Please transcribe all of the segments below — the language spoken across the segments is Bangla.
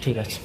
ঠিক আছে।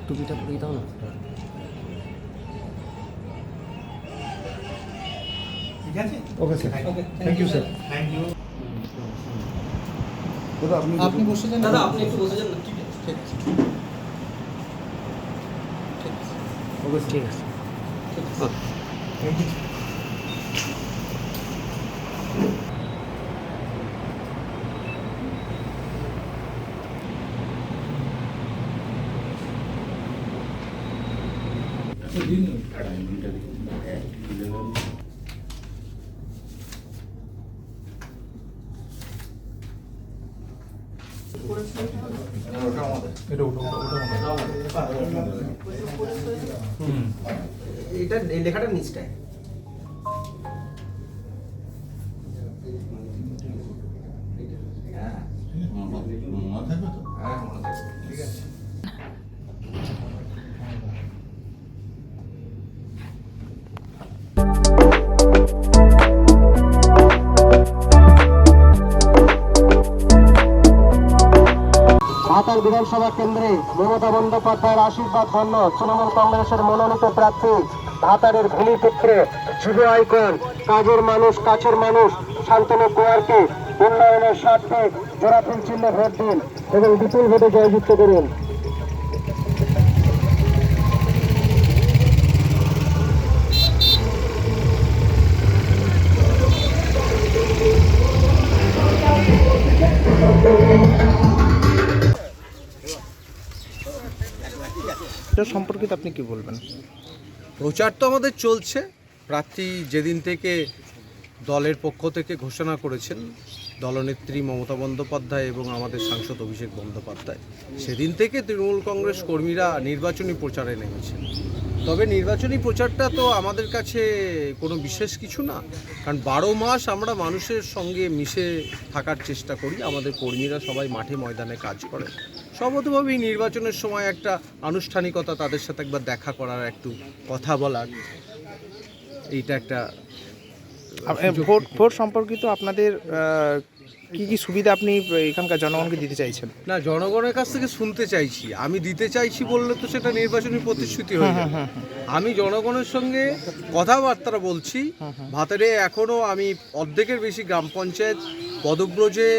টুপিটা পরিয়ে দাও না। ঠিক আছে, okay sir, thank you sir, thank you. দাদা আপনি বসে যান, দাদা আপনি একটু বসে যান। ঠিক আছে, ঠিক আছে, ঠিক আছে, ওকে ঠিক আছে, ঠিক আছে, থ্যাংক ইউ। এটা লেখাটা নিচটায়। ঠিক আছে। ঢাকার বিধানসভা কেন্দ্রে মমতা বন্দ্যোপাধ্যায়ের আশীর্বাদ ধন্য তৃণমূল কংগ্রেসের মনোনীত প্রার্থী ভাতারের ভূমিপুত্র যুব আইকন কাজের মানুষ কাছের মানুষ শান্তনু কুমারকে উন্নয়নের স্বার্থে জোড়াফুল চিহ্নে ভোট দিন এবং বিপুল ভোটে জয়যুক্ত করুন। এটা সম্পর্কিত আপনি কি বলবেন? প্রচার তো আমাদের চলছে। প্রার্থী যেদিন থেকে দলের পক্ষ থেকে ঘোষণা করেছেন দলনেত্রী মমতা বন্দ্যোপাধ্যায় এবং আমাদের সাংসদ অভিষেক বন্দ্যোপাধ্যায়, সেদিন থেকে তৃণমূল কংগ্রেস কর্মীরা নির্বাচনী প্রচারে নেমেছেন। তবে নির্বাচনী প্রচারটা তো আমাদের কাছে কোনো বিশেষ কিছু না, কারণ 12 মাস আমরা মানুষের সঙ্গে মিশে থাকার চেষ্টা করি। আমাদের কর্মীরা সবাই মাঠে ময়দানে কাজ করে। স্বভাবতভাবেই নির্বাচনের সময় একটা আনুষ্ঠানিকতা, তাদের সাথে একবার দেখা করার, একটু কথা বলার, এইটা একটা ভোট সম্পর্কিত আপনাদের কি কি সুবিধা আপনি এখানকার জনগণকে দিতে চাইছেন? না, জনগণের কাছ থেকে শুনতে চাইছি। আমি দিতে চাইছি বললে তো সেটা নির্বাচনী প্রতিশ্রুতি হয়ে যাবে। আমি জনগণের সঙ্গে কথাবার্তা বলছি। ভাতারে এখনও আমি অর্ধেকের বেশি গ্রাম পঞ্চায়েত পদব্রজে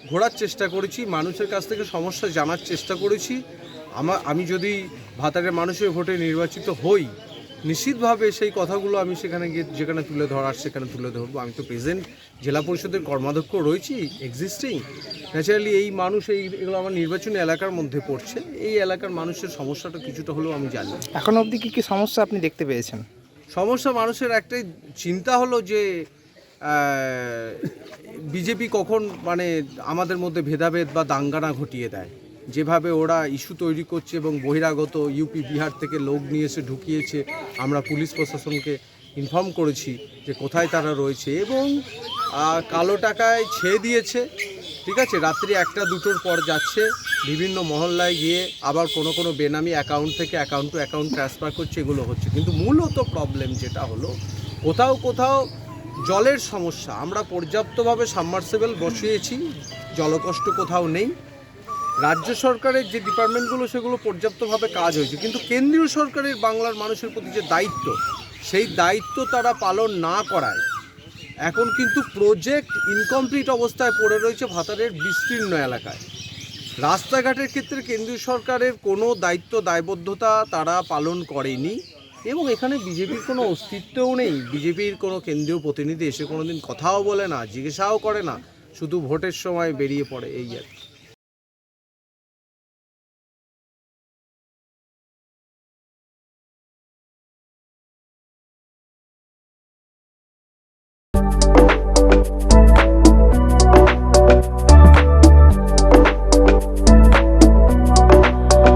ঘোরার চেষ্টা করেছি, মানুষের কাছ থেকে সমস্যা জানার চেষ্টা করেছি। আমি যদি ভাতারের মানুষের ভোটে নির্বাচিত হই, নিশ্চিতভাবে সেই কথাগুলো আমি সেখানে গিয়ে যেখানে তুলে ধরার সেখানে তুলে ধরবো। আমি তো প্রেজেন্ট জেলা পরিষদের কর্মাধ্যক্ষ রয়েছি, এক্সিস্টিং। ন্যাচারালি এই মানুষ এগুলো আমার নির্বাচনী এলাকার মধ্যে পড়ছে। এই এলাকার মানুষের সমস্যাটা কিছুটা হলেও আমি জানি। এখন অবধি কী কী সমস্যা আপনি দেখতে পেয়েছেন? সমস্যা মানুষের একটাই চিন্তা হলো যে বিজেপি কখন আমাদের মধ্যে ভেদাভেদ বা দাঙ্গা ঘটিয়ে দেয়। যেভাবে ওরা ইস্যু তৈরি করছে এবং বহিরাগত ইউপি বিহার থেকে লোক নিয়ে এসে ঢুকিয়েছে, আমরা পুলিশ প্রশাসনকে ইনফর্ম করেছি যে কোথায় তারা রয়েছে, এবং কালো টাকায় ছেয়ে দিয়েছে। ঠিক আছে, রাত্রি 1-2টোর পর যাচ্ছে, বিভিন্ন মহল্লায় গিয়ে আবার কোনো কোনো বেনামি অ্যাকাউন্ট থেকে অ্যাকাউন্ট টু অ্যাকাউন্ট ট্রান্সফার করছে, এগুলো হচ্ছে। কিন্তু মূলত প্রবলেম যেটা হলো, কোথাও কোথাও জলের সমস্যা। আমরা পর্যাপ্তভাবে সাবমার্সিবল বসিয়েছি, জলকষ্ট কোথাও নেই। রাজ্য সরকারের যে ডিপার্টমেন্টগুলো সেগুলো পর্যাপ্তভাবে কাজ হয়েছে, কিন্তু কেন্দ্রীয় সরকারের বাংলার মানুষের প্রতি যে দায়িত্ব, সেই দায়িত্ব তারা পালন না করায় এখন কিন্তু প্রজেক্ট ইনকমপ্লিট অবস্থায় পড়ে রয়েছে ভাতারের বিস্তীর্ণ এলাকায়। রাস্তাঘাটের ক্ষেত্রে কেন্দ্রীয় সরকারের কোনো দায়িত্ব দায়বদ্ধতা তারা পালন করেনি। এবং এখানে বিজেপির কোনো অস্তিত্বও নেই। বিজেপির কোনো কেন্দ্রীয় প্রতিনিধি এসে কোনো দিন কথাও বলে না, জিজ্ঞাসাও করে না, শুধু ভোটের সময় বেরিয়ে পড়ে, এই আর কি।